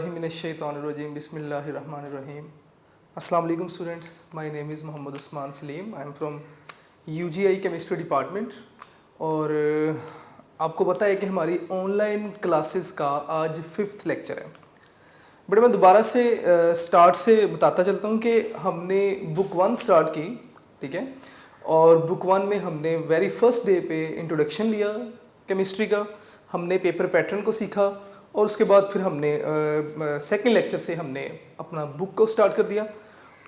A'udzubillahiminash-shaytanir-rajim. Bismillahir-rahmanir-rahim. Assalamu alaikum students. My name is Mohammad Usman Salim. I am from UGI Chemistry Department. और आपको पता है कि हमारी ऑनलाइन क्लासेस का आज 5th लेक्चर है। बट मैं दोबारा से स्टार्ट से बताता चलता हूँ कि हमने बुक 1 स्टार्ट की, ठीक है, और बुक 1 में हमने वेरी फर्स्ट डे पे इंट्रोडक्शन लिया केमिस्ट्री का, हमने पेपर पैटर्न को सीखा और उसके बाद फिर हमने सेकंड लेक्चर से हमने अपना बुक को स्टार्ट कर दिया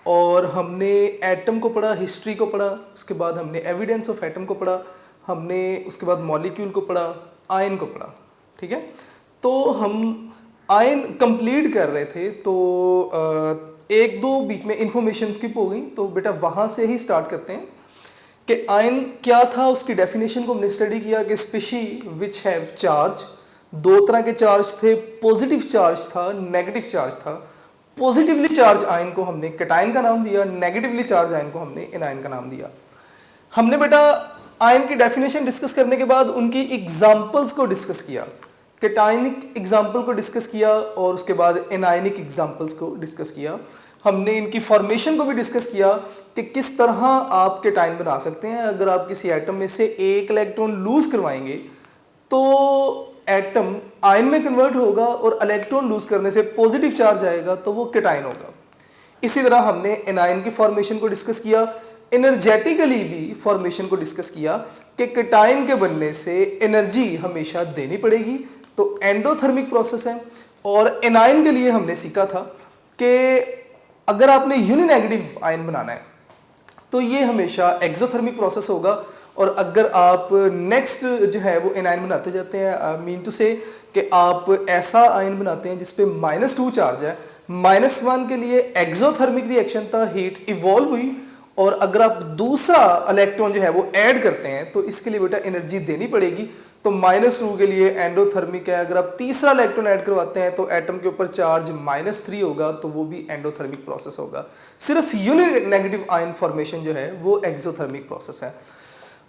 और हमने एटम को पढ़ा, हिस्ट्री को पढ़ा, उसके बाद हमने एविडेंस ऑफ एटम को पढ़ा, हमने उसके बाद मॉलिक्यूल को पढ़ा, आयन को पढ़ा, ठीक है। तो हम आयन कंप्लीट कर रहे थे तो एक दो बीच में इंफॉर्मेशन स्किप हो गई, तो बेटा वहाँ से ही स्टार्ट करते हैं कि आयन क्या था, उसकी डेफिनेशन को हमने स्टडी किया कि स्पीशी विच हैव चार्ज, दो तरह के चार्ज थे, पॉजिटिव चार्ज था, नेगेटिव चार्ज था। पॉजिटिवली चार्ज आयन को हमने कैटायन का नाम दिया, नेगेटिवली चार्ज आयन को हमने एनायन का नाम दिया। हमने बेटा आयन की डेफिनेशन डिस्कस करने के बाद उनकी एग्जांपल्स को डिस्कस किया, कैटायनिक एग्जांपल को डिस्कस किया और उसके बाद एनायनिक एग्जांपल्स को डिस्कस किया। हमने इनकी फॉर्मेशन को भी डिस्कस किया कि किस तरह आप कैटायन बना सकते हैं। अगर आप किसी एटम में से एक इलेक्ट्रॉन लूज करवाएंगे तो एटम आयन में कन्वर्ट होगा और इलेक्ट्रॉन लूज करने से पॉजिटिव चार्ज आएगा तो वो कैटायन होगा। इसी तरह हमने एनायन की फॉर्मेशन को डिस्कस किया, एनर्जेटिकली भी फॉर्मेशन को डिस्कस किया कि कैटायन के बनने से एनर्जी हमेशा देनी पड़ेगी, तो एंडोथर्मिक प्रोसेस है। और एनायन के लिए हमने सीखा था कि अगर आपने यूनिनेगेटिव आयन बनाना है तो ये हमेशा एक्सोथर्मिक प्रोसेस होगा, और अगर आप नेक्स्ट जो है वो एनायन बनाते जाते हैं, मीन टू से कि आप ऐसा आयन बनाते हैं जिसपे -2 चार्ज है, -1 के लिए एक्सोथर्मिक रिएक्शन था, हीट इवॉल्व हुई, और अगर आप दूसरा इलेक्ट्रॉन जो है वो ऐड करते हैं तो इसके लिए बेटा एनर्जी देनी पड़ेगी, तो -2 के लिए एंडोथर्मिक है। अगर आप तीसरा इलेक्ट्रॉन ऐड करवाते हैं तो एटम के ऊपर चार्ज -3 होगा, तो वो भी एंडोथर्मिक प्रोसेस होगा। सिर्फ यूनिनेगेटिव आयन फॉर्मेशन जो है वो एक्सोथर्मिक प्रोसेस है।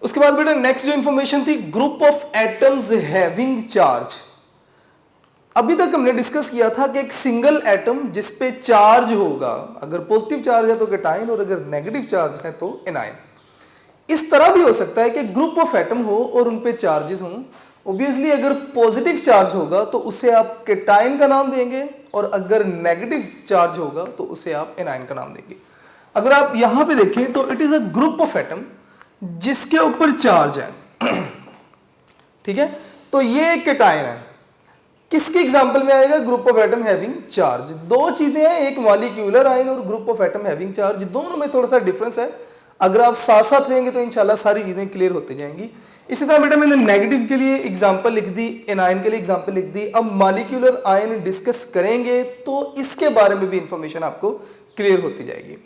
उसके बाद बेटा नेक्स्ट जो इंफॉर्मेशन थी, group of atoms having charge. अभी तक हमने डिस्कस किया था कि एक सिंगल एटम जिसपे चार्ज होगा, अगर पॉजिटिव चार्ज है तो कैटायन और अगर नेगेटिव चार्ज है तो एनायन। इस तरह भी हो सकता है कि ग्रुप ऑफ एटम हो और उन पे चार्जेस हों। ऑब्वियसली अगर पॉजिटिव चार्ज होगा तो उसे आप कैटायन का नाम देंगे, और अगर नेगेटिव चार्ज होगा तो उसे आप एनायन का नाम देंगे। अगर आप यहां पे देखें तो it is a group of atom जिसके ऊपर चार्ज है, ठीक है, तो ये कैटायन है। किसके एग्जांपल में आएगा? Group of atom having charge. दो चीजें हैं, एक मॉलिक्यूलर आयन और group of atom having charge, दोनों में थोड़ा सा डिफरेंस है। अगर आप साथ साथ रहेंगे तो इंशाल्लाह सारी चीजें क्लियर होती जाएंगी। इसी तरह बेटा मैंने नेगेटिव के लिए एग्जांपल लिख दी, एनायन के लिए एग्जांपल लिख दी। अब मॉलिक्यूलर आयन डिस्कस करेंगे तो इसके बारे में भी इंफॉर्मेशन आपको क्लियर होती जाएगी।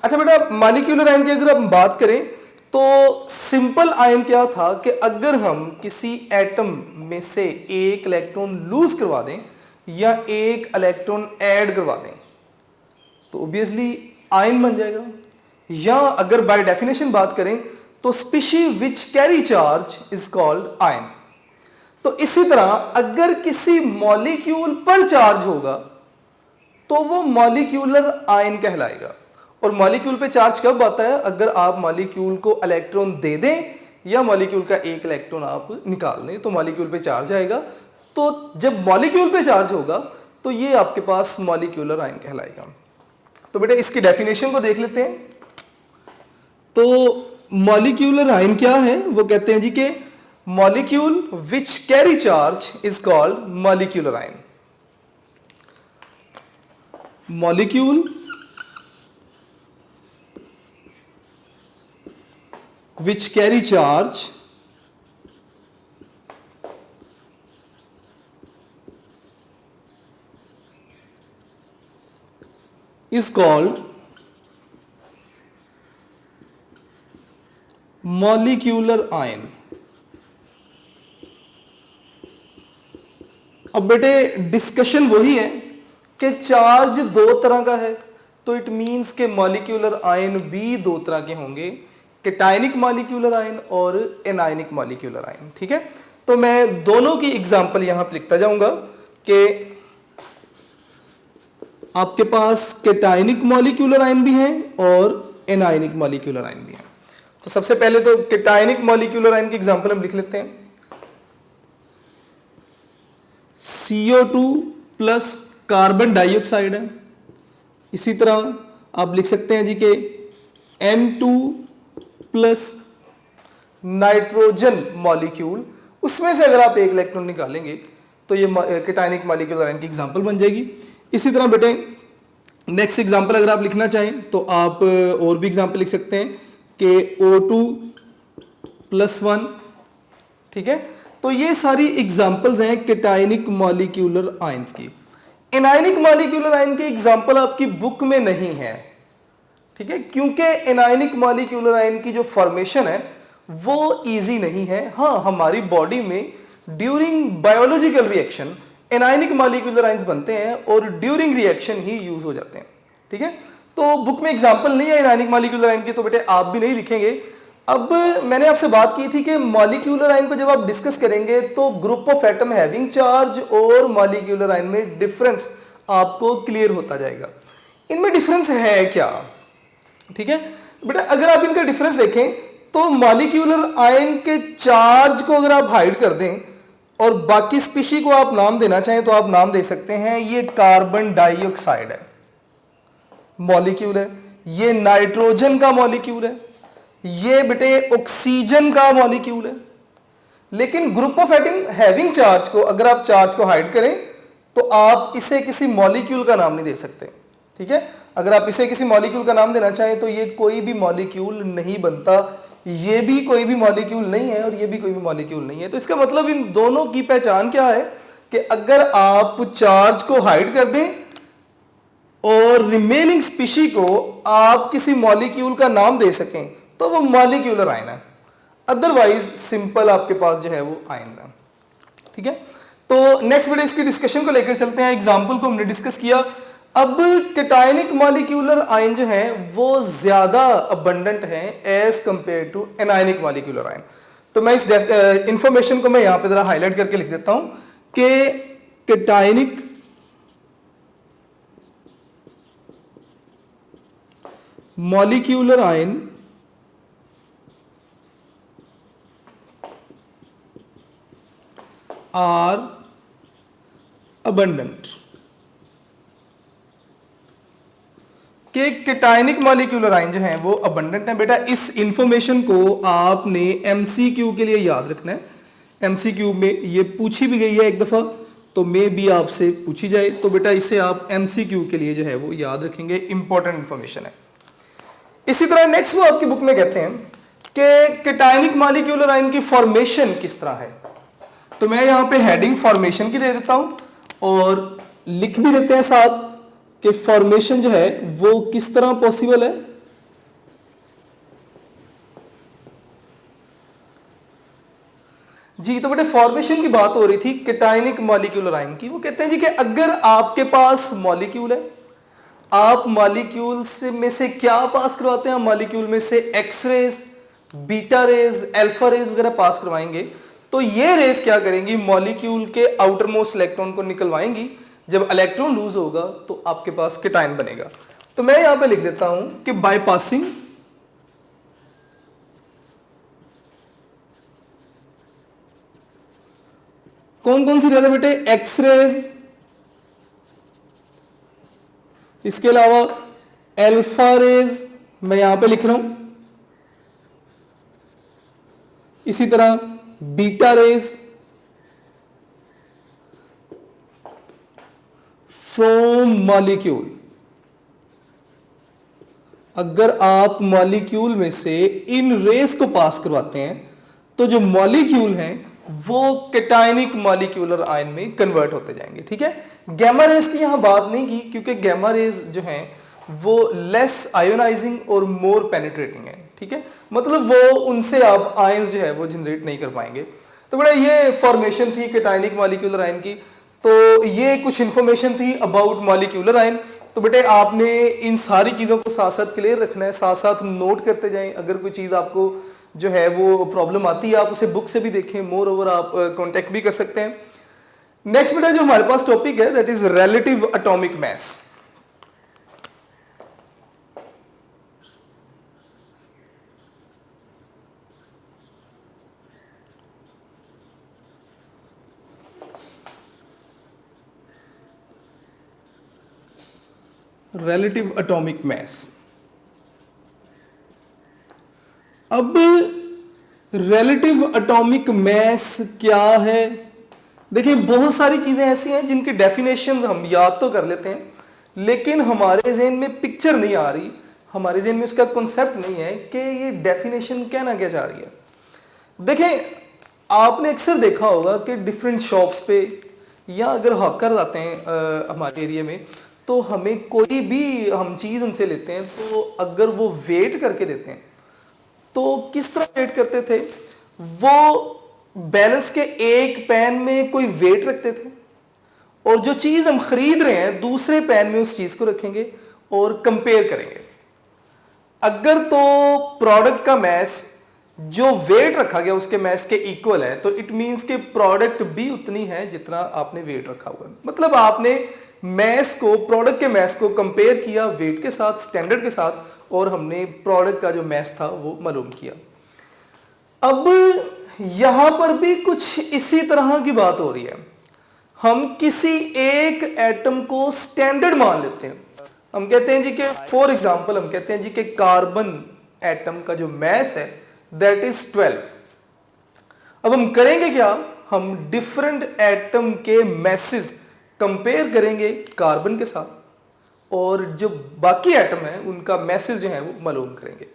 अच्छा बेटा, मॉलिक्यूलर आयन की अगर हम बात करें तो सिंपल आयन क्या था कि अगर हम किसी एटम में से एक इलेक्ट्रॉन लूज करवा दें या एक इलेक्ट्रॉन ऐड करवा दें तो ऑब्वियसली आयन बन जाएगा। या अगर बाय डेफिनेशन बात करें तो species which carry charge is called ion. तो इसी तरह अगर किसी मॉलिक्यूल पर चार्ज होगा तो वो मॉलिक्यूलर आयन कहलाएगा। और मॉलिक्यूल पे चार्ज कब आता है? अगर आप मॉलिक्यूल को इलेक्ट्रॉन दे दें या मॉलिक्यूल का एक इलेक्ट्रॉन आप निकाल दें तो मॉलिक्यूल पे चार्ज आएगा। तो जब मॉलिक्यूल पे चार्ज होगा तो ये आपके पास मॉलिक्यूलर आयन कहलाएगा। तो बेटा इसकी डेफिनेशन को देख लेते हैं। तो मॉलिक्यूलर आयन क्या है? वो कहते हैं जी कि molecule which carry charge is called molecular ion. Molecule which carry charge is called molecular ion। अब बेटे डिस्कशन वही है कि चार्ज दो तरह का है, तो इट मींस के मॉलिक्यूलर आयन भी दो तरह के होंगे, कैटायनिक मॉलिक्यूलर आयन और एनायनिक मॉलिक्यूलर आयन, ठीक है। तो मैं दोनों की एग्जांपल यहां पर लिखता जाऊंगा कि आपके पास कैटायनिक मॉलिक्यूलर आयन भी हैं और एनायनिक मॉलिक्यूलर आयन भी हैं। तो सबसे पहले तो कैटायनिक मॉलिक्यूलर आयन के एग्जांपल हम लिख लेते हैं। CO2 प्लस कार्बन डाइऑक्साइड है। इसी तरह आप लिख सकते हैं जी के M2 प्लस नाइट्रोजन मॉलिक्यूल, उसमें से अगर आप एक इलेक्ट्रॉन निकालेंगे तो ये कैटायनिक मॉलिक्यूलर आयन की एग्जांपल बन जाएगी। इसी तरह बेटे नेक्स्ट एग्जांपल अगर आप लिखना चाहें तो आप और भी एग्जांपल लिख सकते हैं कि O2 प्लस 1, ठीक है। तो ये सारी एग्जांपल्स हैं कैटायनिक मॉलिक्यूलर आयंस की। एनायनिक मॉलिक्यूलर आयन के एग्जांपल आपकी बुक में नहीं है, ठीक है, क्योंकि एनायनिक मॉलिक्यूलर आयन की जो फॉर्मेशन है वो इजी नहीं है। हाँ, हमारी बॉडी में during biological reaction anionic molecular ions बनते हैं और ड्यूरिंग रिएक्शन ही यूज हो जाते हैं, ठीक है। तो बुक में एग्जांपल नहीं है एनायनिक मॉलिक्यूलर आयन की, तो बेटे आप भी नहीं लिखेंगे। अब मैंने आपसे बात की थी कि मॉलिक्यूलर आयन को जब आप डिस्कस करेंगे तो group of atom having charge और मॉलिक्यूलर आयन में डिफरेंस आपको क्लियर होता जाएगा। इनमें डिफरेंस है क्या, ठीक है बेटा। अगर आप इनका डिफरेंस देखें तो मॉलिक्यूलर आयन के चार्ज को अगर आप हाइड कर दें और बाकी स्पीशी को आप नाम देना चाहें तो आप नाम दे सकते हैं। ये कार्बन डाइऑक्साइड है मॉलिक्यूल है, ये नाइट्रोजन का मॉलिक्यूल है, ये बेटे ऑक्सीजन का मॉलिक्यूल है। लेकिन group of atom having charge को अगर आप चार्ज को हाइड करें तो आप इसे किसी मॉलिक्यूल का नाम नहीं दे सकते, ठीक है। अगर आप इसे किसी मॉलिक्यूल का नाम देना चाहें तो ये कोई भी मॉलिक्यूल नहीं बनता, ये भी कोई भी मॉलिक्यूल नहीं है और ये भी कोई भी मॉलिक्यूल नहीं है। तो इसका मतलब इन दोनों की पहचान क्या है कि अगर आप चार्ज को हाइड कर दें और रिमेनिंग स्पीशी को आप किसी मॉलिक्यूल का नाम दे सकें तो वो मॉलिक्यूलर आयन है, अदरवाइज सिंपल आपके पास जो है वो आयन्स हैं, ठीक है। तो नेक्स्ट वीडियो इसकी डिस्कशन को लेकर चलते हैं। एग्जांपल को हमने डिस्कस किया। अब कैटायनिक मॉलिक्यूलर आयन जो है वो ज्यादा अबंडेंट है as compare to anionic molecular ion. तो मैं इस इंफॉर्मेशन को मैं यहां पे जरा हाईलाइट करके लिख देता हूं कि cationic molecular ion are abundant. कि कैटायनिक मॉलिक्यूलर आयन जो है वो अबंडेंट है। बेटा इस इंफॉर्मेशन को आपने एमसीक्यू के लिए याद रखना है। एमसीक्यू में ये पूछी भी गई है एक दफा, तो मे भी आपसे पूछी जाए, तो बेटा इसे आप एमसीक्यू के लिए जो है वो याद रखेंगे, इंपॉर्टेंट इंफॉर्मेशन है। इसी तरह नेक्स्ट वो आपकी बुक में कहते हैं कि कैटायनिक मॉलिक्यूलर आयन की फॉर्मेशन किस तरह है। तो मैं यहां पे हेडिंग फॉर्मेशन की दे देता हूं और लिख भी देते हैं साथ कि फॉर्मेशन जो है वो किस तरह पॉसिबल है। जी, तो बेटे फॉर्मेशन की बात हो रही थी कैटायनिक मॉलिक्यूलर आयन की। वो कहते हैं जी कि अगर आपके पास मॉलिक्यूल है, आप मॉलिक्यूल से में से क्या पास करवाते हैं, मॉलिक्यूल में से X rays, beta rays, alpha rays वगैरह पास करवाएंगे, तो ये रेज क्या करेंगी, मॉलिक्यूल के आउटर मोस्ट इलेक्ट्रॉन को निकलवाएंगी। जब इलेक्ट्रॉन लूज होगा तो आपके पास कैटायन बनेगा। तो मैं यहां पे लिख देता हूं कि बाईपासिंग कौन कौन सी रेज है बेटे, एक्स रेज, इसके अलावा अल्फा रेज मैं यहां पे लिख रहा हूं, इसी तरह बीटा रेज फ्रॉम मॉलिक्यूल। अगर आप मॉलिक्यूल में से इन रेस को पास करवाते हैं तो जो मॉलिक्यूल हैं वो कैटायनिक मॉलिक्यूलर आयन में कन्वर्ट होते जाएंगे, ठीक है। गैमा रेज की यहां बात नहीं की क्योंकि गैमा रेज जो हैं वो लेस आयोनाइजिंग और मोर पेनिट्रेटिंग है, ठीक है। मतलब वो उनसे आप आयंस जो है वो जनरेट नहीं कर पाएंगे। तो बड़ा ये फॉर्मेशन थी कैटायनिक मॉलिक्यूलर आयन की। तो ये कुछ इंफॉर्मेशन थी अबाउट मॉलिक्यूलर आयन। तो बेटे आपने इन सारी चीज़ों को साथ साथ क्लियर रखना है, साथ साथ नोट करते जाएं। अगर कोई चीज़ आपको जो है वो प्रॉब्लम आती है आप उसे बुक से भी देखें, मोर ओवर आप कांटेक्ट भी कर सकते हैं। नेक्स्ट बेटा जो हमारे पास टॉपिक है that is relative atomic mass. relative atomic mass। अब relative atomic mass क्या है? देखिए बहुत सारी चीजें ऐसी हैं जिनकी डेफिनेशंस हम याद तो कर लेते हैं लेकिन हमारे ज़हन में पिक्चर नहीं आ रही, हमारे ज़हन में उसका कॉन्सेप्ट नहीं है कि ये डेफिनेशन कहना क्या चाह रही है। देखें आपने अक्सर देखा होगा कि डिफरेंट शॉप्स पे या अगर हॉकर आते हैं हमारे एरिया में तो हमें कोई भी हम चीज़ उनसे लेते हैं तो अगर वो वेट करके देते हैं तो किस तरह वेट करते थे? वो बैलेंस के एक पैन में कोई वेट रखते थे और जो चीज़ हम खरीद रहे हैं दूसरे पैन में उस चीज़ को रखेंगे और कंपेयर करेंगे। अगर तो प्रोडक्ट का मैस जो वेट रखा गया उसके मैस के इक्वल है तो इट मींस कि प्रोडक्ट भी उतनी है जितना आपने वेट रखा हुआ है। मतलब आपने मैस को, प्रोडक्ट के मैस को कंपेयर किया वेट के साथ, स्टैंडर्ड के साथ, और हमने प्रोडक्ट का जो मैस था वो मालूम किया। अब यहां पर भी कुछ इसी तरह की बात हो रही है। हम किसी एक एटम को स्टैंडर्ड मान लेते हैं। हम कहते हैं जी कि फॉर एग्जांपल हम कहते हैं जी कि कार्बन एटम का जो मैस है दैट इज 12। अब हम करेंगे क्या? हम डिफरेंट एटम के मैसेस कंपेयर करेंगे कार्बन के साथ और जो बाकी एटम है उनका मैसेज जो है वो मालूम करेंगे।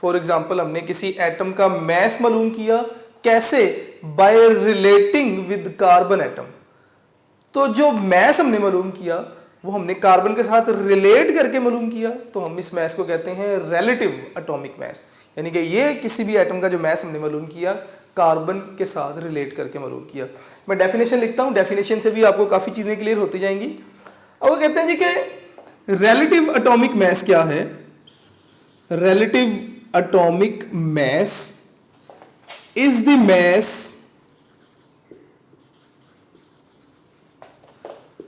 फॉर एग्जांपल हमने किसी एटम का मैस मालूम किया, कैसे? By relating with carbon atom. तो जो मैस हमने मालूम किया वो हमने कार्बन के साथ रिलेट करके मालूम किया, तो हम इस मैस को कहते हैं रिलेटिव एटॉमिक मैस। यानी कि ये किसी भी एटम का जो मैस हमने मालूम किया कार्बन के साथ रिलेट करके मालूम किया। मैं डेफिनेशन लिखता हूं, डेफिनेशन से भी आपको काफी चीजें क्लियर होती जाएंगी। अब वो कहते हैं जी कि रिलेटिव एटॉमिक मैस क्या है? Relative atomic mass is the mass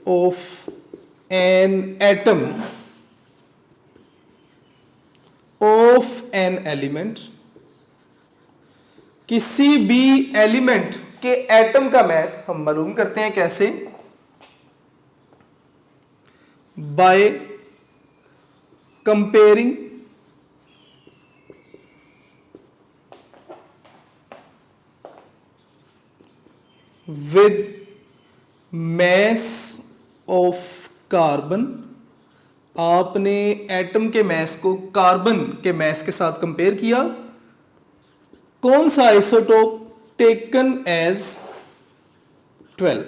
of an atom of an element। किसी भी एलिमेंट के एटम का मैस हम मालूम करते हैं कैसे? By comparing with mass of carbon. आपने एटम के मैस को कार्बन के मैस के साथ कंपेयर किया। कौन सा आइसोटोप? Taken as 12।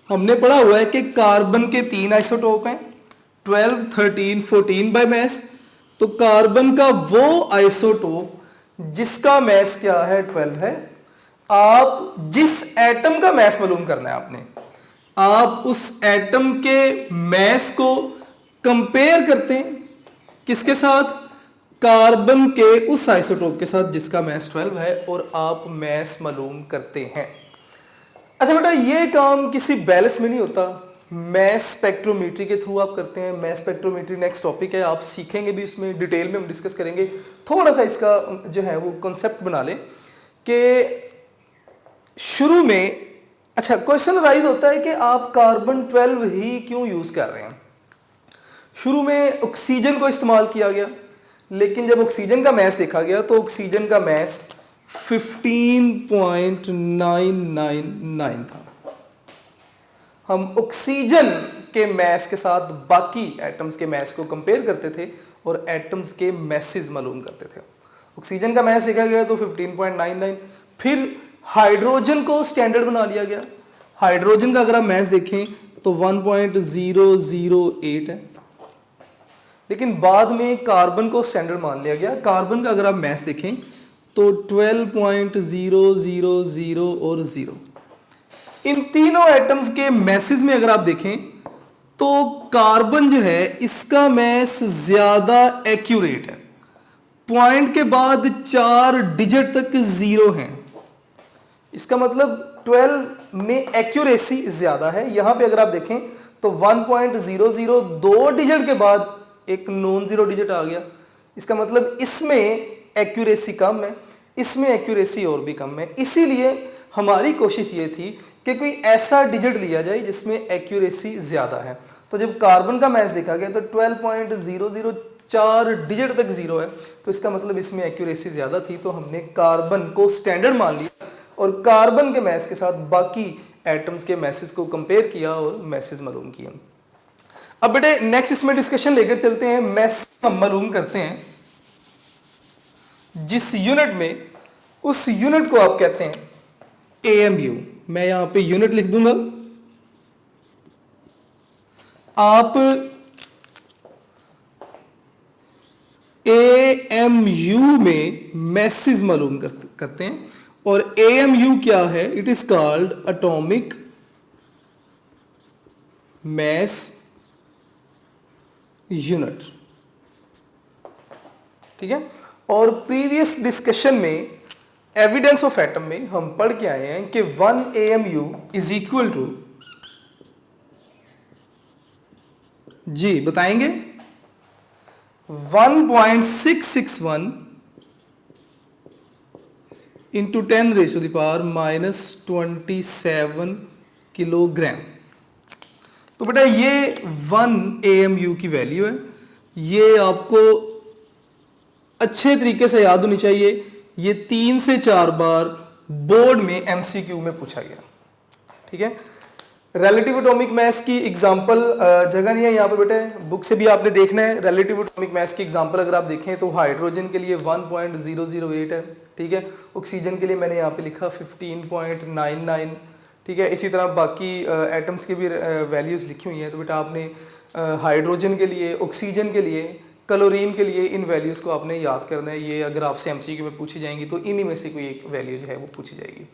हमने पढ़ा हुआ है कि कार्बन के 3 आइसोटोप हैं, 12, 13, 14 बाय मैस। तो कार्बन का वो आइसोटोप जिसका मैस क्या है? 12 है। आप जिस एटम का मैस मालूम करना है आपने, आप उस एटम के मैस को कंपेयर करते हैं किसके साथ? कार्बन के उस आइसोटोप के साथ जिसका मैस 12 है और आप मैस मालूम करते हैं। अच्छा बेटा ये काम किसी बैलेंस में नहीं होता, मैस स्पेक्ट्रोमेट्री के थ्रू आप करते हैं। मैस स्पेक्ट्रोमेट्री नेक्स्ट टॉपिक है, आप सीखेंगे भी, उसमें डिटेल में हम डिस्कस करेंगे। थोड़ा सा इसका जो है वो कॉन्सेप्ट बना लें कि शुरू में, अच्छा क्वेश्चन राइज होता है कि आप कार्बन 12 ही क्यों यूज कर रहे हैं? शुरू में ऑक्सीजन को इस्तेमाल किया गया, लेकिन जब ऑक्सीजन का मैस देखा गया तो ऑक्सीजन का मैस 15.999 था। हम ऑक्सीजन के मैस के साथ बाकी एटम्स के मैस को कंपेयर करते थे और एटम्स के मैसेज मालूम करते थे। ऑक्सीजन का मैस देखा गया तो 15.99। फिर हाइड्रोजन को स्टैंडर्ड बना लिया गया। हाइड्रोजन का अगर आप मैस देखें तो 1.008 है, लेकिन बाद में कार्बन को स्टैंडर्ड मान लिया गया। कार्बन का अगर आप मैस देखें तो 12.000 और 0। इन तीनों एटम्स के मैसेज में अगर आप देखें तो कार्बन जो है इसका मैस ज्यादा एक्यूरेट है। पॉइंट के बाद 4 डिजिट तक 0 हैं। इसका मतलब 12 में एक्यूरेसी ज्यादा है। यहां पे अगर आप देखें तो 1.00 2 डिजिट के बाद एक नॉन जीरो डिजिट आ गया। इसका मतलब इसमें एक्यूरेसी कम है, इसमें एक्यूरेसी और भी कम है। इसीलिए हमारी कोशिश ये थी कि कोई ऐसा डिजिट लिया जाए जिसमें एक्यूरेसी ज़्यादा है। तो जब कार्बन का मैथ देखा गया तो 12.004 डिजिट तक जीरो है, तो इसका मतलब इसमें एक्यूरेसी ज़्यादा थी, तो हमने कार्बन को स्टैंडर्ड मान लिया और कार्बन के मैथ के साथ बाकी एटम्स के मैसेज को कंपेयर किया और मैसेज मालूम किया। अब बेटे नेक्स्ट इसमें डिस्कशन लेकर चलते हैं। मैसेज हम मालूम करते हैं जिस यूनिट में, उस यूनिट को आप कहते हैं AMU। मैं यहां पे यूनिट लिख दूंगा, आप AMU में मैसेज मालूम करते हैं। और AMU क्या है? It is called atomic mass unit. ठीक है। और प्रीवियस डिस्कशन में एविडेंस ऑफ एटम में हम पढ़ के आए हैं कि 1 AMU इज इक्वल टू, जी बताएंगे, 1.661 इंटू 10⁻⁻27 किलोग्राम। तो बेटा ये 1 AMU की वैल्यू है, ये आपको अच्छे तरीके से याद होनी चाहिए। ये 3 से 4 बार बोर्ड में MCQ में पूछा गया। ठीक है। रिलेटिव एटॉमिक मास की एग्जांपल जगह नहीं है यहाँ पे बेटे, बुक से भी आपने देखना है। रिलेटिव एटॉमिक मास की एग्जांपल अगर आप देखें तो हाइड्रोजन के लिए 1.008 है। ठीक है। ऑक्सीजन के लिए मैंने यहाँ पे लिखा 15.99। ठीक है। इसी तरह बाकी एटम्स के भी वैल्यूज़ लिखी हुई हैं। तो बेटा आपने हाइड्रोजन के लिए, ऑक्सीजन के लिए, क्लोरीन के लिए इन वैल्यूज़ को आपने याद करना है। ये अगर आपसे MCQ में पूछी जाएंगी तो इन्हीं में से कोई एक वैल्यू जो है वो पूछी जाएगी।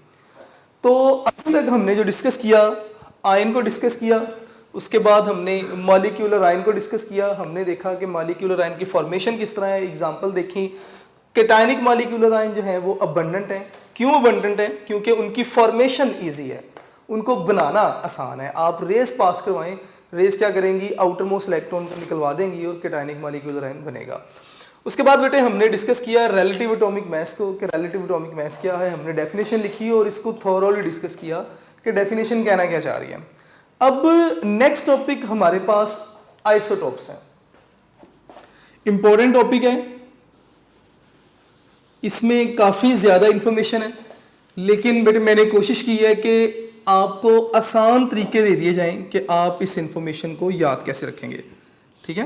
तो अभी तक हमने जो डिस्कस किया, आयन को डिस्कस किया, उसके बाद हमने मॉलिक्यूलर आयन को डिस्कस किया। हमने देखा कि मॉलिक्यूलर आयन की फॉर्मेशन किस तरह है, एग्जांपल देखी। कैटायनिक मॉलिक्यूलर आयन जो है वो अबंडेंट है। क्यों अबंडेंट है? क्योंकि उनकी फॉर्मेशन ईजी है, उनको बनाना आसान है। आप रेस पास करवाएं, रेस क्या करेंगी, आउटर मोस्ट इलेक्ट्रॉन को निकलवा देंगी और कैटायनिक मॉलिक्यूलर आयन बनेगा। उसके बाद बेटे हमने डिस्कस किया रिलेटिव एटॉमिक मास को, कि रिलेटिव एटॉमिक मास क्या है। हमने डेफिनेशन लिखी और इसको थॉरोली डिस्कस किया कि डेफिनेशन कहना क्या चाह रही है। अब नेक्स्ट टॉपिक हमारे पास आइसोटोप्स है। इंपॉर्टेंट टॉपिक है, इसमें काफी ज्यादा इंफॉर्मेशन है, लेकिन बेटे मैंने कोशिश की है कि आपको आसान तरीके दे दिए जाएं कि आप इस इंफॉर्मेशन को याद कैसे रखेंगे। ठीक है।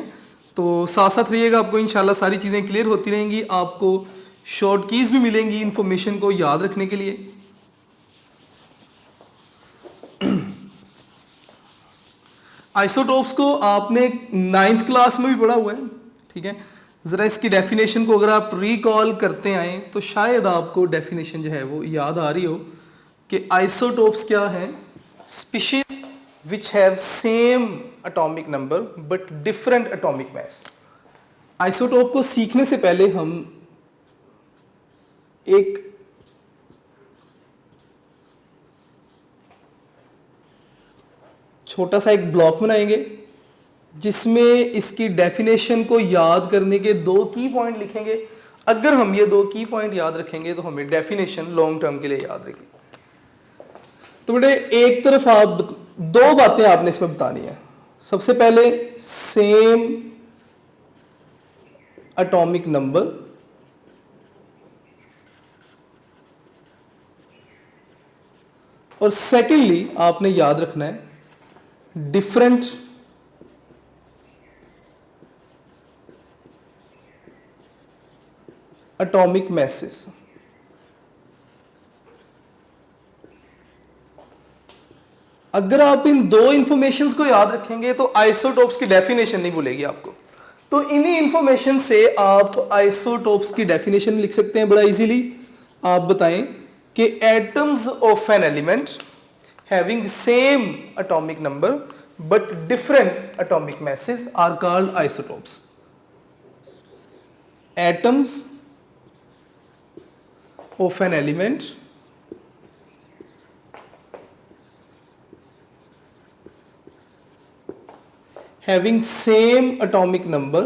तो साथ साथ रहिएगा, आपको इंशाल्लाह सारी चीज़ें क्लियर होती रहेंगी। आपको शॉर्ट कीज भी मिलेंगी इंफॉर्मेशन को याद रखने के लिए। आइसोटोप्स को आपने 9th क्लास में भी पढ़ा हुआ है। ठीक है। ज़रा इसकी डेफिनेशन को अगर आप रिकॉल करते आए तो शायद आपको डेफिनेशन जो है वो याद आ रही हो कि आइसोटोप्स क्या है? Species which have same atomic number but different atomic mass। Isotope को सीखने से पहले हम एक छोटा सा एक ब्लॉक बनाएंगे जिसमें इसकी डेफिनेशन को याद करने के 2 की पॉइंट लिखेंगे। अगर हम ये 2 की पॉइंट याद रखेंगे तो हमें डेफिनेशन लॉन्ग टर्म के लिए याद रहेगी। तो बेटे एक तरफ आप 2 बातें आपने इसमें बतानी है। सबसे पहले सेम एटॉमिक नंबर, और सेकेंडली आपने याद रखना है डिफरेंट एटॉमिक मैसेज। अगर आप इन 2 इंफॉर्मेशंस को याद रखेंगे तो आइसोटोप्स की डेफिनेशन नहीं भूलेगी आपको। तो इन्हीं इंफॉर्मेशन से आप आइसोटोप्स की डेफिनेशन लिख सकते हैं बड़ा इजीली। आप बताएं कि atoms of an element having same atomic number but different atomic masses are called isotopes. Atoms of an element having same atomic number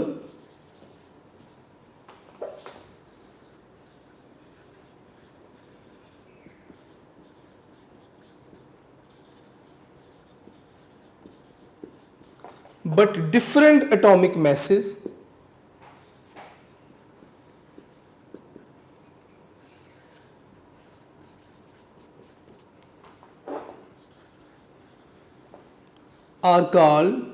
but different atomic masses are called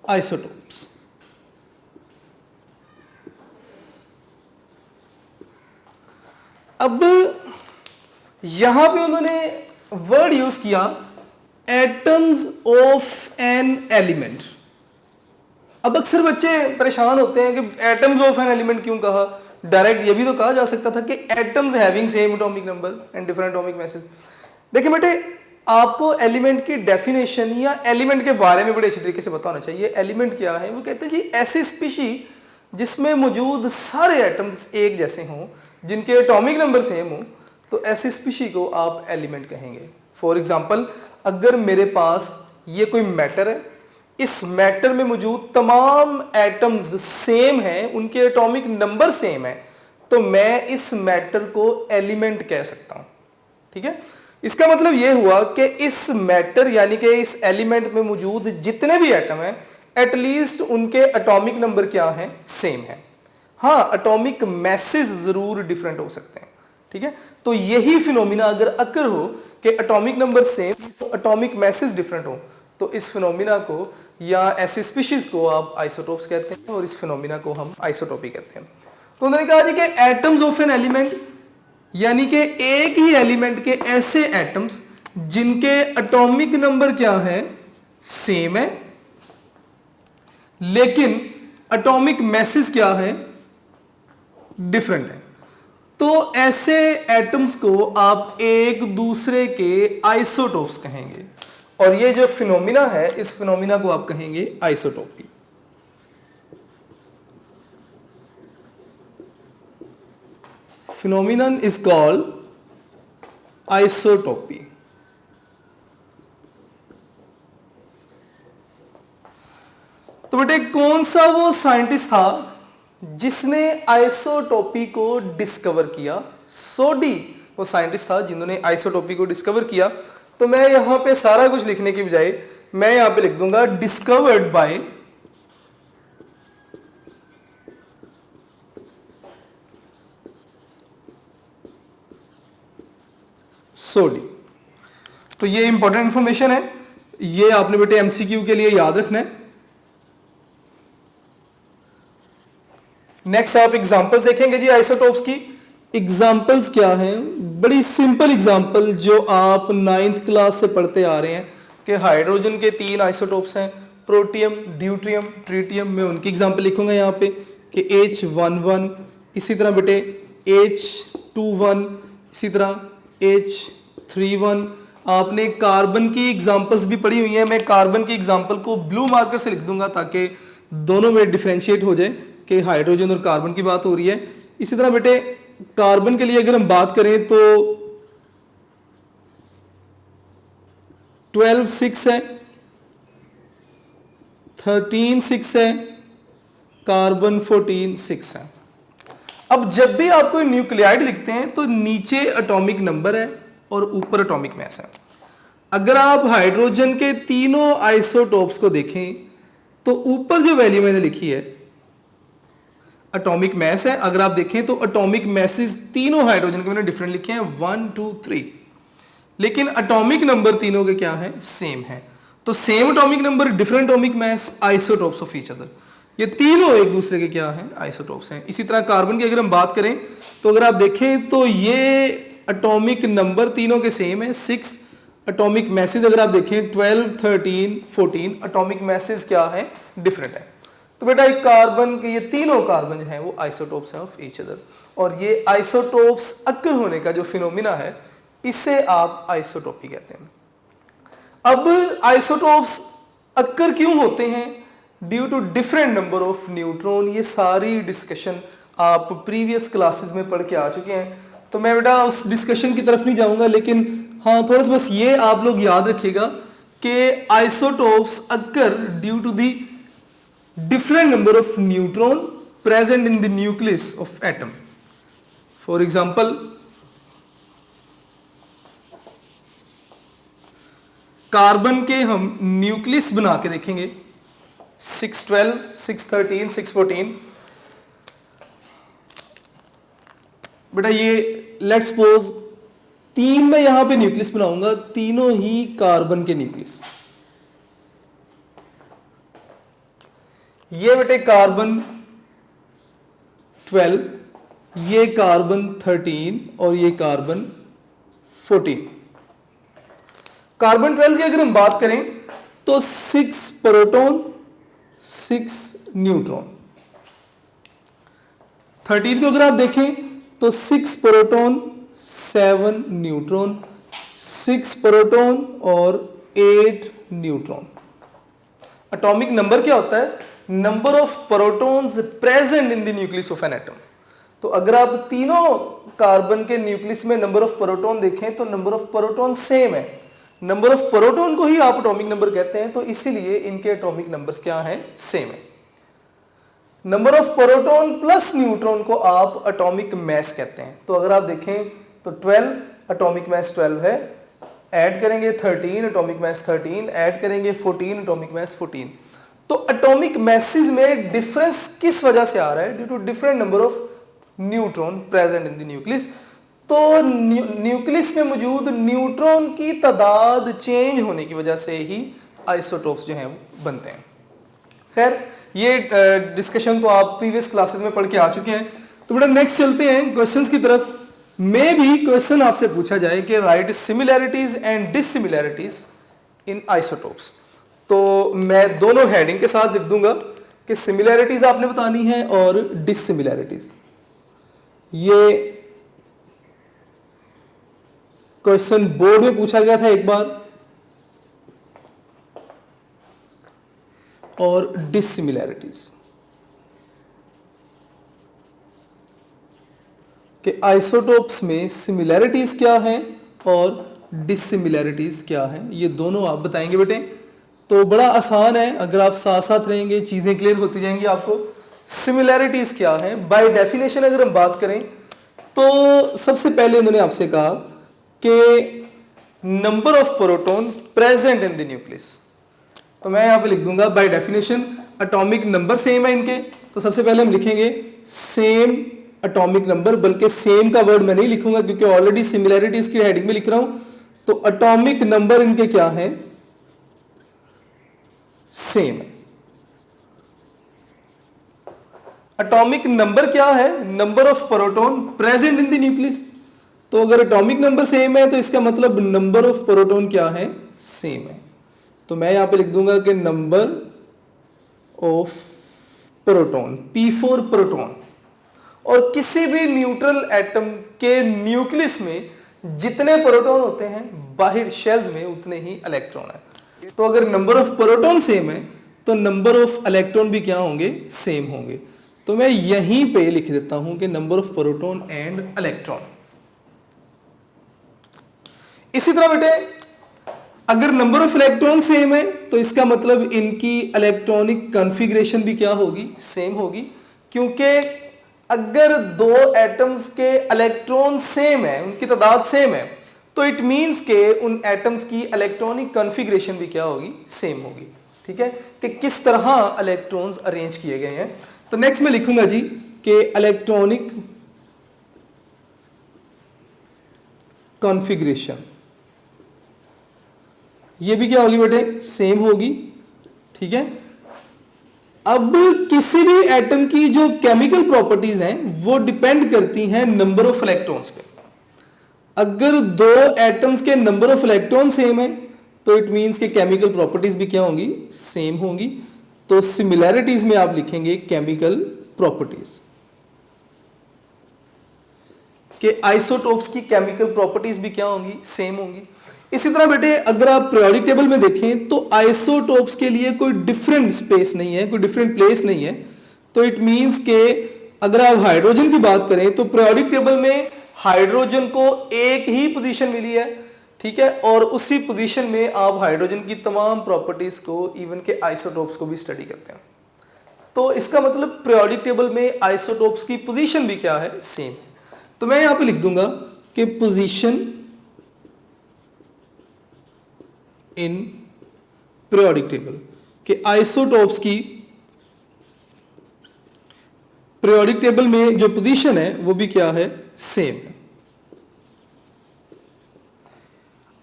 isotopes. अब यहां पे उन्होंने word use किया atoms of an element. अब अक्सर बच्चे परेशान होते हैं कि एटम्स ऑफ एन एलिमेंट क्यों कहा, डायरेक्ट ये भी तो कहा जा सकता था कि atoms having same atomic number and different atomic message. देखिए बेटे, आपको एलिमेंट की डेफिनेशन या एलिमेंट के बारे में बड़े अच्छी तरीके से पता होना चाहिए। एलिमेंट क्या है? वो कहते हैं जी ऐसी स्पीशी जिसमें मौजूद सारे एटम्स एक जैसे हों, जिनके एटॉमिक नंबर सेम हो, तो ऐसी स्पीशी को आप एलिमेंट कहेंगे। फॉर एग्जांपल, अगर मेरे पास ये कोई मैटर है, इस मैटर में मौजूद तमाम एटम्स सेम हैं, उनके एटॉमिक नंबर सेम है, तो मैं इस मैटर को एलिमेंट कह सकता हूं। ठीक है, इसका मतलब यह हुआ कि इस मैटर यानी कि इस एलिमेंट में मौजूद जितने भी एटम हैं, एटलीस्ट उनके एटॉमिक नंबर क्या हैं? सेम है। हाँ, एटॉमिक मैसेज जरूर डिफरेंट हो सकते हैं। ठीक है, तो यही फिनोमिना अगर अकर हो कि एटॉमिक नंबर सेम तो एटॉमिक मैसेज डिफरेंट हो, तो इस फिनोमिना को या ऐसी स्पीशीज को आप आइसोटोप्स कहते हैं और इस फिनोमिना को हम आइसोटोपी कहते हैं। तो उन्होंने कहा जी कि एटम्स ऑफ एन एलिमेंट यानी कि एक ही एलिमेंट के ऐसे एटम्स जिनके एटॉमिक नंबर क्या है? सेम है, लेकिन एटॉमिक मैसेज क्या है? डिफरेंट है। तो ऐसे एटम्स को आप एक दूसरे के आइसोटोप्स कहेंगे, और ये जो फिनोमिना है, इस फिनोमिना को आप कहेंगे isotopy. Phenomenon is called isotopy. तो बेटे, कौन सा वो साइंटिस्ट था जिसने आइसोटोपी को डिस्कवर किया? सोडी वो साइंटिस्ट था जिन्होंने आइसोटोपी को डिस्कवर किया। तो मैं यहां पे सारा कुछ लिखने की बजाय मैं यहां पे लिख दूंगा डिस्कवर्ड बाय सोडी। तो ये इंपॉर्टेंट इंफॉर्मेशन है, ये आपने बेटे एमसीक्यू के लिए याद रखना है। नेक्स्ट आप एग्जांपल्स देखेंगे जी आइसोटोप्स की। एग्जांपल्स क्या हैं? बड़ी सिंपल एग्जांपल जो आप 9th क्लास से पढ़ते आ रहे हैं कि हाइड्रोजन के 3 आइसोटोप्स हैं, प्रोटियम, ड्यूट्रियम, ट्रिटियम। मैं उनकी एग्जांपल लिखूंगा यहाँ पे कि H11, इसी तरह बेटे H21, इसी तरह H31। आपने कार्बन की एग्जांपल्स भी पढ़ी हुई हैं, मैं कार्बन की एग्जांपल को ब्लू मार्कर से लिख दूंगा ताकि दोनों में डिफरेंशिएट हो जाए कि हाइड्रोजन और कार्बन की बात हो रही है। इसी तरह बेटे कार्बन के लिए अगर हम बात करें तो 12 6 है, 13 6 है, कार्बन 14 6 है। अब जब भी आप कोई न्यूक्लियाइड लिखते हैं तो नीचे एटॉमिक नंबर है और ऊपर एटॉमिक मास है। अगर आप हाइड्रोजन के तीनों आइसोटोप्स को देखें तो ऊपर जो वैल्यू मैंने लिखी है एटॉमिक मास है, अगर आप देखें तो एटॉमिक मैसेज तीनों हाइड्रोजन के मैंने डिफरेंट लिखे हैं 1 2 3, लेकिन एटॉमिक नंबर तीनों के क्या है? सेम है। तो same atomic number, different atomic mass, isotopes of each other. ये तीनों एक दूसरे के क्या हैं? आइसोटोप्स हैं। इसी तरह कार्बन की अगर हम बात करें तो अगर आप देखें तो ये एटॉमिक नंबर तीनों के सेम है 6, एटॉमिक मैसेज अगर आप देखें 12 13 14, एटॉमिक मैसेज क्या है? डिफरेंट है। तो बेटा एक कार्बन के ये तीनों कार्बन जो हैं वो आइसोटोप्स हैं ऑफ ईच अदर, और ये आइसोटोप्स अक्कर होने का जो फिनोमिना है इसे आप आइसोटोपी कहते हैं। अब आइसोटोप्स अक्कर क्यों होते हैं? Due to different number of neutron. ये सारी डिस्कशन आप प्रीवियस क्लासेस में पढ़ के आ चुके हैं, तो मैं बेटा उस डिस्कशन की तरफ नहीं जाऊंगा, लेकिन हाँ थोड़ा सा बस ये आप लोग याद रखिएगा कि isotopes occur due to the different number of neutron present in the nucleus of atom. For example, carbon के हम न्यूक्लियस बना के देखेंगे 612, 613, 614। बेटा ये लेट्स सपोज 3 में यहां पे न्यूक्लियस बनाऊंगा, तीनों ही कार्बन के न्यूक्लियस। ये बेटे कार्बन 12, ये कार्बन 13 और ये कार्बन 14। कार्बन 12 की अगर हम बात करें तो 6 प्रोटॉन 6 न्यूट्रॉन। 13 को अगर आप देखें तो 6 प्रोटॉन 7 न्यूट्रॉन, 6 प्रोटॉन और 8 न्यूट्रॉन। एटॉमिक नंबर क्या होता है? Number of protons present in the nucleus of an atom. तो अगर आप तीनों कार्बन के न्यूक्लियस में नंबर ऑफ प्रोटॉन देखें तो नंबर ऑफ प्रोटॉन सेम है। नंबर ऑफ प्रोटॉन को ही आप एटॉमिक नंबर कहते हैं, तो इसीलिए इनके एटॉमिक नंबर्स क्या हैं? सेम है। Number of proton plus neutron को आप एटॉमिक मास कहते हैं। तो अगर आप देखें तो 12 एटॉमिक मास 12 है, ऐड करेंगे 13 एटॉमिक मास 13, ऐड करेंगे 14 एटॉमिक मास 14। तो एटॉमिक मासेस में डिफरेंस किस वजह से आ रहा है? Due to different number of neutron present in the nucleus. तो न्यूक्लियस में मौजूद न्यूट्रॉन की तादाद चेंज होने की वजह से ही आइसोटोप्स जो हैं वो बनते हैं। खैर ये डिस्कशन तो आप प्रीवियस क्लासेस में पढ़ के आ चुके हैं। तो बेटा नेक्स्ट चलते हैं क्वेश्चंस की तरफ। में भी क्वेश्चन आपसे पूछा जाए कि right similarities and dissimilarities in isotopes, तो मैं दोनों हेडिंग के साथ लिख दूंगा कि सिमिलैरिटीज आपने बतानी है और डिससिमिलैरिटीज। ये क्वेश्चन बोर्ड में पूछा गया था एक बार। और डिससिमिलैरिटीज कि आइसोटोप्स में सिमिलैरिटीज क्या हैं और डिससिमिलैरिटीज क्या हैं, ये दोनों आप बताएंगे बेटे। तो बड़ा आसान है, अगर आप साथ साथ रहेंगे चीजें क्लियर होती जाएंगी आपको। सिमिलैरिटीज क्या है? बाय डेफिनेशन अगर हम बात करें तो सबसे पहले उन्होंने आपसे कहा कि number of proton present in the nucleus. तो मैं यहां पे लिख दूंगा by definition atomic number same है इनके। तो सबसे पहले हम लिखेंगे सेम एटॉमिक नंबर, बल्कि सेम का वर्ड मैं नहीं लिखूंगा क्योंकि ऑलरेडी सिमिलैरिटीज की हेडिंग में लिख रहा हूं। तो एटॉमिक नंबर इनके क्या है? सेम है। एटॉमिक नंबर क्या है? Number of proton present in the nucleus. तो अगर एटॉमिक नंबर सेम है तो इसका मतलब नंबर ऑफ प्रोटॉन क्या है? सेम है। तो मैं यहां पे लिख दूंगा कि number of proton P4 proton. और किसी भी न्यूट्रल एटम के न्यूक्लियस में जितने प्रोटॉन होते हैं बाहर शेल्स में उतने ही इलेक्ट्रॉन है। तो अगर नंबर ऑफ प्रोटॉन सेम है तो नंबर ऑफ इलेक्ट्रॉन भी क्या होंगे? सेम होंगे। तो मैं यहीं पे लिख देता हूं कि number of proton and electron. इसी तरह बेटे अगर नंबर ऑफ इलेक्ट्रॉन सेम है तो इसका मतलब इनकी इलेक्ट्रॉनिक कॉन्फ़िगरेशन भी क्या होगी? सेम होगी। क्योंकि अगर दो एटम्स के इलेक्ट्रॉन सेम है, उनकी तादाद सेम है, तो इट मींस के उन एटम्स की इलेक्ट्रॉनिक कॉन्फ़िगरेशन भी क्या होगी? सेम होगी। ठीक है, कि किस तरह इलेक्ट्रॉन्स अरेंज किए गए हैं। तो नेक्स्ट में लिखूंगा जी कि इलेक्ट्रॉनिक कॉन्फ़िगरेशन, ये भी क्या होगी बेटे? सेम होगी। ठीक है, अब किसी भी एटम की जो केमिकल प्रॉपर्टीज हैं वो डिपेंड करती हैं नंबर ऑफ इलेक्ट्रॉन्स पे। अगर दो एटम्स के नंबर ऑफ इलेक्ट्रॉन सेम है तो इट मींस के केमिकल प्रॉपर्टीज भी क्या होंगी? सेम होंगी। तो सिमिलैरिटीज में आप लिखेंगे केमिकल प्रॉपर्टीज, कि आइसोटोप्स की केमिकल प्रॉपर्टीज भी क्या होंगी? सेम होंगी। इसी तरह बेटे अगर आप पीरियोडिक टेबल में देखें तो आइसोटोप्स के लिए कोई डिफरेंट स्पेस नहीं है, कोई डिफरेंट प्लेस नहीं है। तो इट मींस के अगर आप हाइड्रोजन की बात करें तो पीरियोडिक टेबल में हाइड्रोजन को एक ही पोजीशन मिली है। ठीक है, और उसी पोजीशन में आप हाइड्रोजन की तमाम प्रॉपर्टीज को इवन के आइसोटोप्स को भी स्टडी करते हैं। तो इसका मतलब पीरियोडिक टेबल में आइसोटोप्स की पोजीशन भी क्या है? सेम है। तो मैं यहां पे लिख दूंगा कि पोजीशन इन पीरियोडिक टेबल कि आइसोटॉप्स की पीरियोडिक टेबल में जो पोजीशन है वो भी क्या है, सेम है।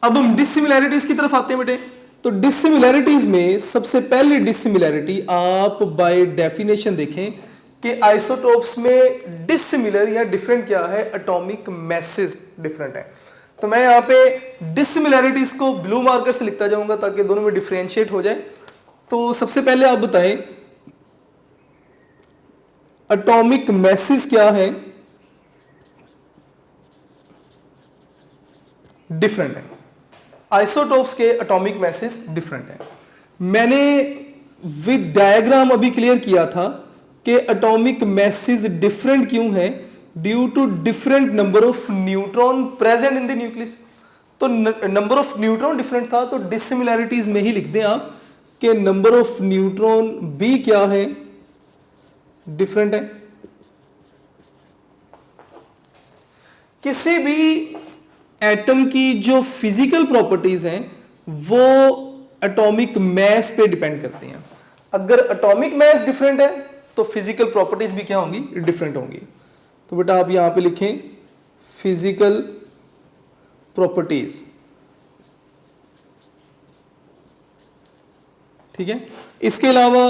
अब हम डिसिमिलैरिटीज की तरफ आते हैं बेटे। तो डिसिमिलैरिटीज में सबसे पहली डिसिमिलैरिटी आप बाय डेफिनेशन देखें कि आइसोटोप्स में डिसिमिलर या डिफरेंट क्या है, एटॉमिक मैसेज डिफरेंट है। तो मैं यहां पे डिसिमिलैरिटीज को ब्लू मार्कर से लिखता जाऊंगा ताकि दोनों में डिफरेंशिएट हो जाए। तो सबसे पहले आप बताएं एटॉमिक मैसेज क्या है, डिफरेंट है। आइसोटोप्स के एटॉमिक मैसेज डिफरेंट है। मैंने विद डायग्राम अभी क्लियर किया था कि एटॉमिक मैसेज डिफरेंट क्यों है, due to different number of neutron present in the nucleus. तो नंबर ऑफ न्यूट्रॉन डिफरेंट था, तो डिसिमिलैरिटीज में ही लिख दें आप कि नंबर ऑफ न्यूट्रॉन भी क्या है, डिफरेंट है। किसी भी एटम की जो फिजिकल प्रॉपर्टीज हैं वो एटॉमिक मैस पे डिपेंड करती हैं। अगर एटॉमिक मैस डिफरेंट है तो फिजिकल प्रॉपर्टीज भी क्या होंगी, डिफरेंट होंगी। तो बेटा आप यहां पे लिखें फिजिकल प्रॉपर्टीज, ठीक है। इसके अलावा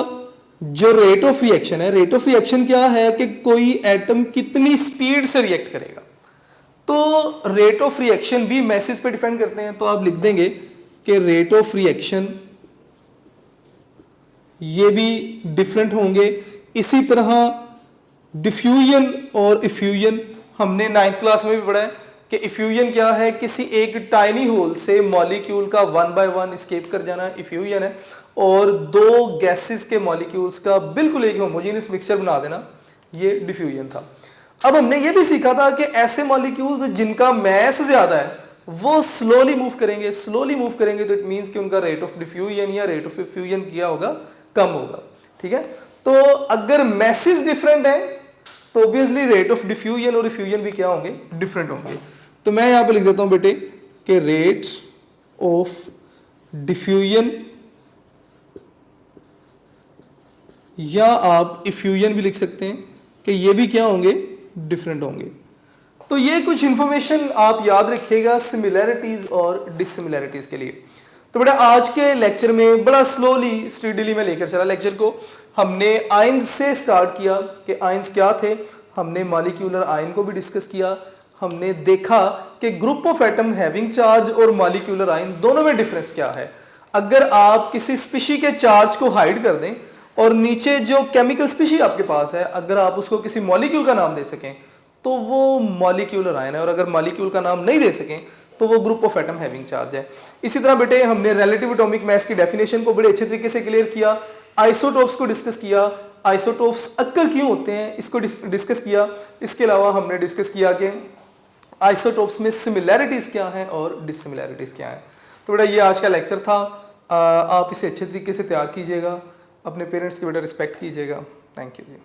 जो रेट ऑफ रिएक्शन है, रेट ऑफ रिएक्शन क्या है कि कोई एटम कितनी स्पीड से रिएक्ट करेगा। तो रेट ऑफ रिएक्शन भी मैसेज पे डिपेंड करते हैं। तो आप लिख देंगे कि रेट ऑफ रिएक्शन ये भी डिफरेंट होंगे। इसी तरह डिफ्यूजन और इफ्यूजन हमने 9th क्लास में भी पढ़ा है कि इफ्यूजन क्या है, किसी एक टाइनी होल से मॉलिक्यूल का 1 बाय 1 एस्केप कर जाना इफ्यूजन है, और दो गैसेस के मॉलिक्यूल्स का बिल्कुल एक होमोजेनियस मिक्सचर बना देना, ये डिफ्यूजन था। अब हमने ये भी सीखा था कि ऐसे मॉलिक्यूल्स जिनका मैस ज्यादा है वो स्लोली मूव करेंगे। स्लोली मूव करेंगे तो इट मींस कि उनका रेट ऑफ डिफ्यूजन या रेट ऑफ इफ्यूजन क्या होगा, कम होगा, ठीक है। तो अगर मैसेज डिफरेंट है तो ऑब्वियसली रेट ऑफ डिफ्यूजन और इफ्यूजन भी क्या होंगे, डिफरेंट होंगे। तो मैं यहां पे लिख देता हूं बेटे कि रेट ऑफ डिफ्यूजन, या आप इफ्यूजन भी लिख सकते हैं कि ये भी क्या होंगे, डिफरेंट होंगे। तो ये कुछ इंफॉर्मेशन आप याद रखिएगा सिमिलैरिटीज और डिसिमिलैरिटीज के लिए। तो बेटा आज के लेक्चर में बड़ा स्लोली स्टडीली में लेकर चला लेक्चर को। हमने आयंस से स्टार्ट किया कि आयंस क्या थे, हमने मॉलिक्यूलर आयन को भी डिस्कस किया, हमने देखा कि group of atom having charge और मॉलिक्यूलर आयन दोनों में डिफरेंस क्या है। अगर आप किसी स्पीशी के चार्ज को हाइड कर दें और नीचे जो केमिकल स्पीशी आपके पास है अगर आप उसको किसी मॉलिक्यूल का नाम दे सकें तो वो मॉलिक्यूलर आयन है, और अगर मॉलिक्यूल का नाम नहीं दे सकें तो वो group of atom having charge है। इसी तरह बेटे हमने रिलेटिव एटॉमिक मास की डेफिनेशन को बड़े अच्छे तरीके से क्लियर किया, आइसोटोप्स को डिस्कस किया, आइसोटोप्स अक्कर क्यों होते हैं इसको डिस्कस किया। इसके अलावा हमने डिस्कस किया कि आइसोटोप्स में सिमिलैरिटीज क्या हैं और डिसिमिलैरिटीज क्या हैं। तो बेटा ये आज का लेक्चर था। आप इसे अच्छे तरीके से तैयार कीजिएगा, अपने पेरेंट्स की बेटा रिस्पेक्ट कीजिएगा। Thank you ji.